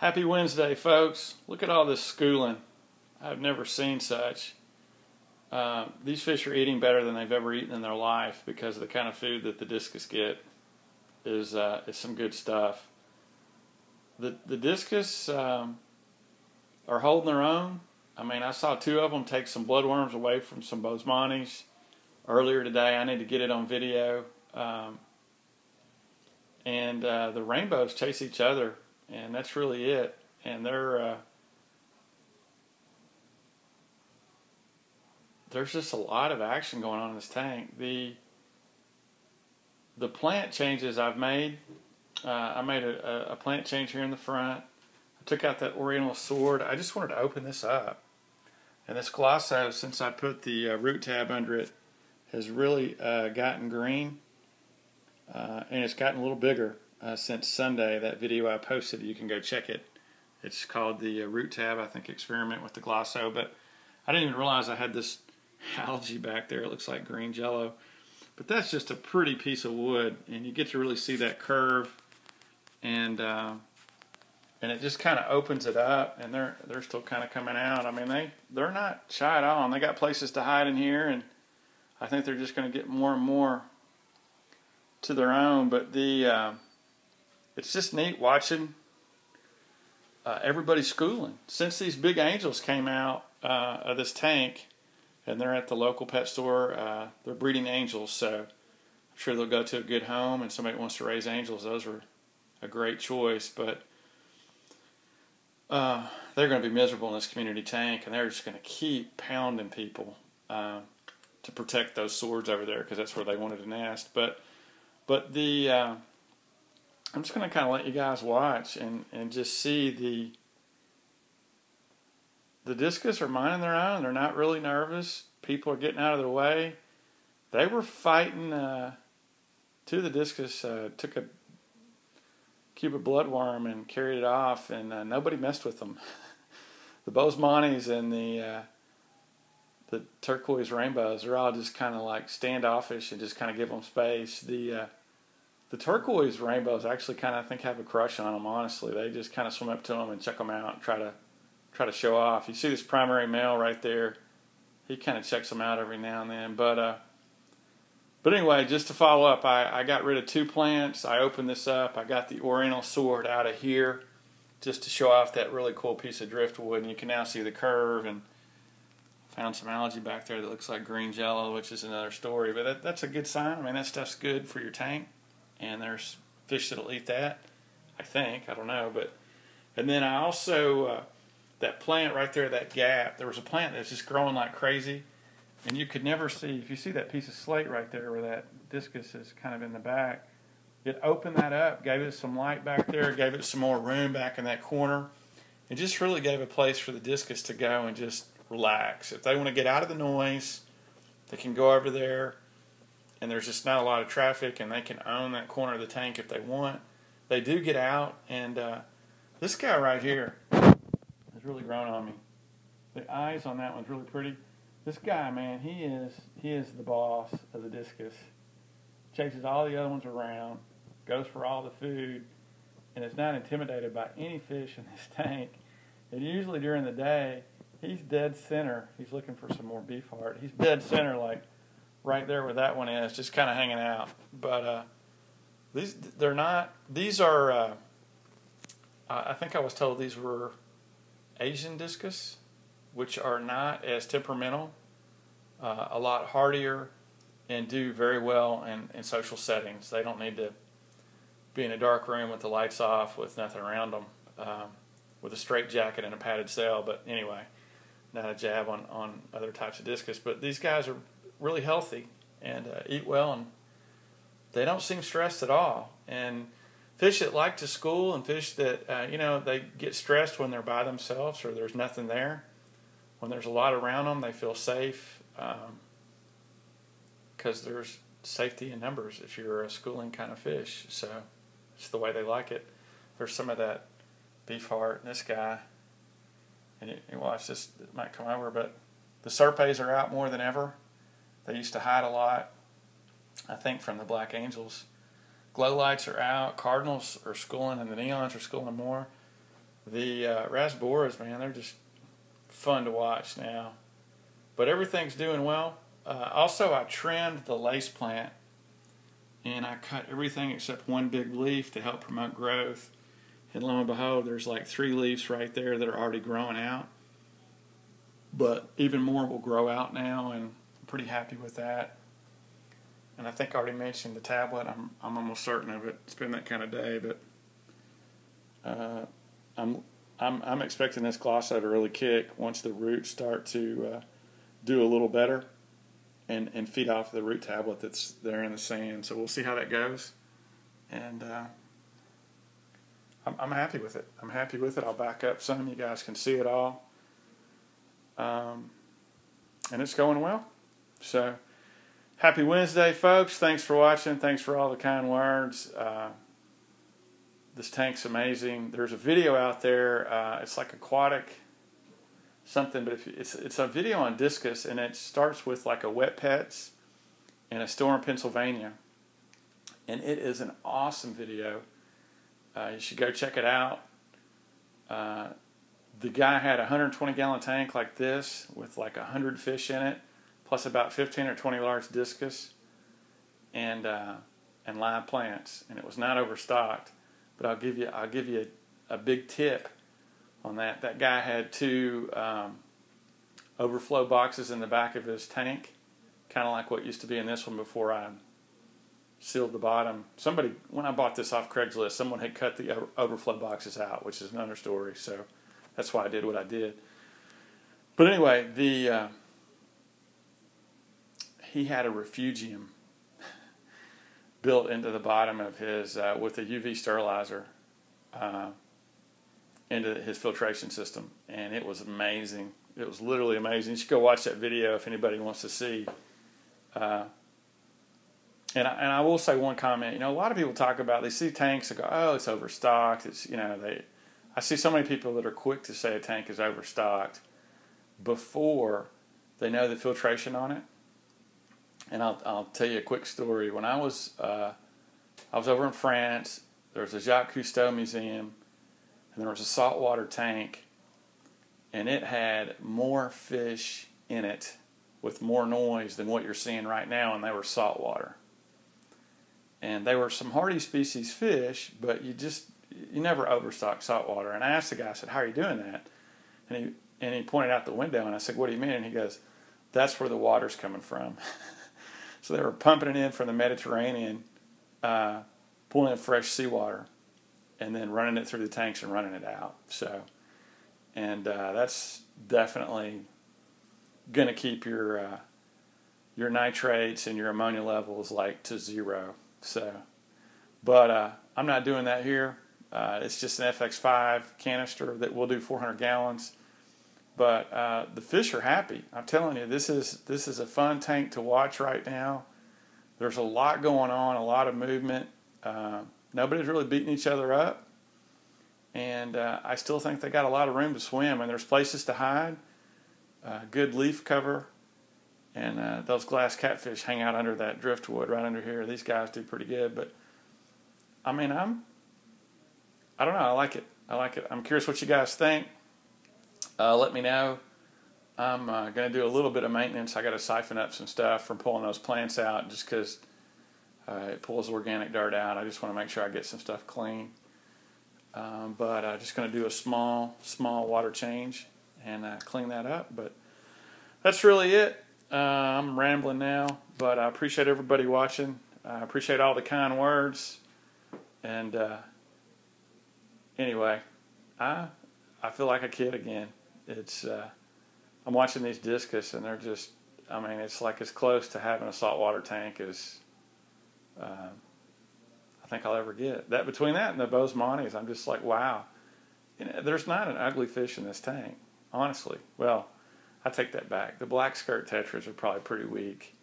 Happy Wednesday, folks. Look at all this schooling. I've never seen such. These fish are eating better than they've ever eaten in their life because the kind of food that the discus get is some good stuff. The discus are holding their own. I mean, I saw two of them take some bloodworms away from some bozo earlier today. I need to get it on video. And the rainbows chase each other, and that's really it. And there's just a lot of action going on in this tank. The plant changes I've made. I made a plant change here in the front. I took out that oriental sword. I just wanted to open this up. And this glosso, since I put the root tab under it, has really gotten green. And it's gotten a little bigger since Sunday. That video I posted, you can go check it. It's called the root tab, I think, experiment with the glosso. But I didn't even realize I had this algae back there. It looks like green jello. But that's just a pretty piece of wood, and you get to really see that curve. And it just kind of opens it up, and they're still kind of coming out. I mean, they're not shy at all, and they got places to hide in here, and I think they're just going to get more and more to their own. But it's just neat watching everybody schooling. Since these big angels came out of this tank, and they're at the local pet store, they're breeding angels, so I'm sure they'll go to a good home, and somebody wants to raise angels, those are a great choice. But they're going to be miserable in this community tank, and they're just going to keep pounding people to protect those swords over there, because that's where they wanted to nest. But I'm just going to kind of let you guys watch and just see the discus are minding their own. They're not really nervous. People are getting out of their way. They were fighting. Two of the discus took a cube of bloodworm and carried it off, and nobody messed with them. The bozo and the turquoise rainbows are all just kind of like standoffish and just kind of give them space. The turquoise rainbows actually kind of, I think, have a crush on them, honestly. They just kind of swim up to them and check them out and try to show off. You see this primary male right there. He kind of checks them out every now and then. But anyway, just to follow up, I got rid of two plants. I opened this up. I got the oriental sword out of here just to show off that really cool piece of driftwood. And you can now see the curve, and found some algae back there that looks like green jello, which is another story. But that's a good sign. I mean, that stuff's good for your tank. And there's fish that'll eat that, I think. I don't know. And then I also, that plant right there, that gap, there was a plant that's just growing like crazy. And you could never see, if you see that piece of slate right there where that discus is kind of in the back, it opened that up, gave it some light back there, gave it some more room back in that corner. It just really gave a place for the discus to go and just relax. If they want to get out of the noise, they can go over there. And there's just not a lot of traffic, and they can own that corner of the tank if they want. They do get out, and this guy right here has really grown on me. The eyes on that one's really pretty. This guy, man, he is the boss of the discus. Chases all the other ones around, goes for all the food, and is not intimidated by any fish in this tank. And usually during the day, he's dead center. He's looking for some more beef heart. He's dead center, like right there where that one is, just kind of hanging out. But these are, I think I was told these were Asian discus, which are not as temperamental, a lot hardier, and do very well in social settings. They don't need to be in a dark room with the lights off with nothing around them, with a straight jacket and a padded cell. But anyway, not a jab on other types of discus. But these guys are really healthy and eat well, and they don't seem stressed at all. And fish that like to school and fish that they get stressed when they're by themselves or there's nothing there. When there's a lot around them, they feel safe because there's safety in numbers if you're a schooling kind of fish. So it's the way they like it. There's some of that beef heart in this guy, and you watch this, it might come over, but the serpes are out more than ever. They used to hide a lot, I think, from the black angels. Glow lights are out, cardinals are schooling, and the neons are schooling more. The Rasboras, man, they're just fun to watch now. But everything's doing well. Also, I trimmed the lace plant, and I cut everything except one big leaf to help promote growth. And lo and behold, there's like 3 leaves right there that are already growing out. But even more will grow out now, and I'm pretty happy with that. And I think I already mentioned the tablet. I'm almost certain of it. It's been that kind of day, but I'm expecting this glosso to really kick once the roots start to do a little better and feed off the root tablet that's there in the sand. So we'll see how that goes. And I'm happy with it. I'm happy with it. I'll back up some. You guys can see it all. And it's going well. So happy Wednesday, folks. Thanks for watching. Thanks for all the kind words. This tank's amazing. There's a video out there. It's like aquatic something, but it's a video on discus, and it starts with like a Wet Pets in a store in Pennsylvania. And it is an awesome video. You should go check it out. The guy had a 120-gallon tank like this with like 100 fish in it, plus about 15 or 20 large discus and live plants, and it was not overstocked. But I'll give you a big tip on that. That guy had 2 overflow boxes in the back of his tank, kind of like what used to be in this one before I sealed the bottom. Somebody, when I bought this off Craigslist, someone had cut the overflow boxes out, which is another story. So that's why I did what I did. But anyway, he had a refugium built into the bottom of his with a UV sterilizer into his filtration system, and it was amazing. It was literally amazing. You should go watch that video if anybody wants to see. And I will say one comment. You know, a lot of people talk about, they see tanks and go, "Oh, it's overstocked." It's, you know, I see so many people that are quick to say a tank is overstocked before they know the filtration on it. And I'll tell you a quick story. When I was over in France, there was a Jacques Cousteau museum, and there was a saltwater tank, and it had more fish in it with more noise than what you're seeing right now, and they were saltwater. And they were some hardy species fish, but you never overstock saltwater. And I asked the guy, I said, "How are you doing that?" And he pointed out the window, and I said, "What do you mean?" And he goes, "That's where the water's coming from." So they were pumping it in from the Mediterranean, pulling in fresh seawater, and then running it through the tanks and running it out. So, and that's definitely going to keep your nitrates and your ammonia levels like to 0. So, but I'm not doing that here. It's just an FX5 canister that will do 400 gallons. But the fish are happy. I'm telling you, this is a fun tank to watch right now. There's a lot going on, a lot of movement. Nobody's really beating each other up. And I still think they got a lot of room to swim, and there's places to hide, good leaf cover, and those glass catfish hang out under that driftwood right under here. These guys do pretty good. But, I mean, I don't know. I like it. I'm curious what you guys think. Let me know. I'm going to do a little bit of maintenance. I got to siphon up some stuff from pulling those plants out just because it pulls organic dirt out. I just want to make sure I get some stuff clean. But I'm just going to do a small water change and clean that up. But that's really it. I'm rambling now, but I appreciate everybody watching. I appreciate all the kind words. And anyway, I feel like a kid again. It's I'm watching these discus, and they're just, I mean, it's like as close to having a saltwater tank as I think I'll ever get. That between that and the Bosmanis, I'm just like, wow. You know, there's not an ugly fish in this tank, honestly. Well, I take that back. The black skirt tetras are probably pretty weak.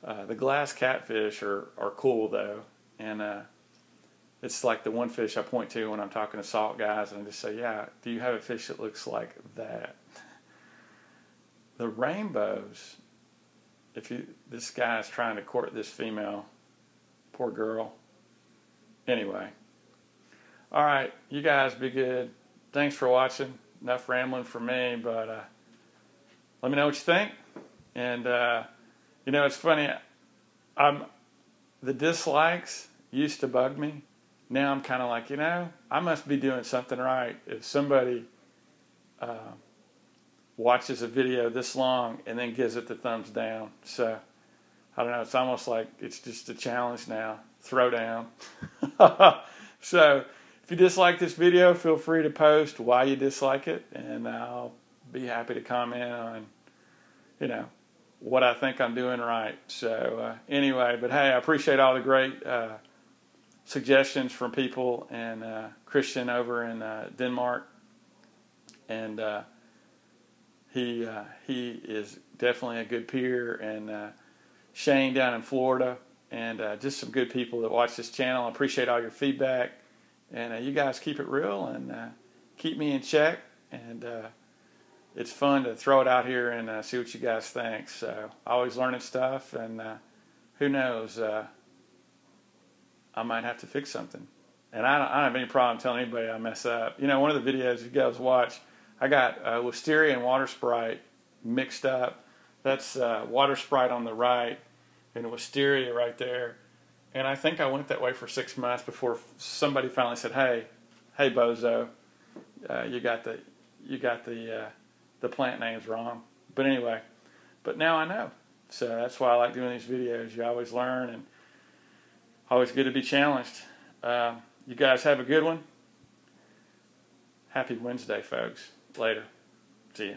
The glass catfish are cool though, and it's like the one fish I point to when I'm talking to salt guys, and I just say, "Yeah, do you have a fish that looks like that?" The rainbows. This guy is trying to court this female, poor girl. Anyway, all right, you guys be good. thanks for watching. Enough rambling for me, but let me know what you think. And it's funny. The dislikes used to bug me. Now I'm kind of like, I must be doing something right if somebody watches a video this long and then gives it the thumbs down. So I don't know. It's almost like it's just a challenge now. Throw down. So if you dislike this video, feel free to post why you dislike it, and I'll be happy to comment on, what I think I'm doing right. So anyway, but hey, I appreciate all the great suggestions from people, and Christian over in Denmark, and he is definitely a good peer, and Shane down in Florida, and just some good people that watch this channel. I appreciate all your feedback, and you guys keep it real and keep me in check, and it's fun to throw it out here and see what you guys think. So always learning stuff, and who knows, I might have to fix something. And I don't have any problem telling anybody I mess up. One of the videos you guys watch, I got Wisteria and Water Sprite mixed up. That's Water Sprite on the right and Wisteria right there. And I think I went that way for 6 months before somebody finally said, "Hey, bozo, you got the plant names wrong." But anyway, now I know. So that's why I like doing these videos. You always learn, and always good to be challenged. You guys have a good one. Happy Wednesday, folks. Later. See ya.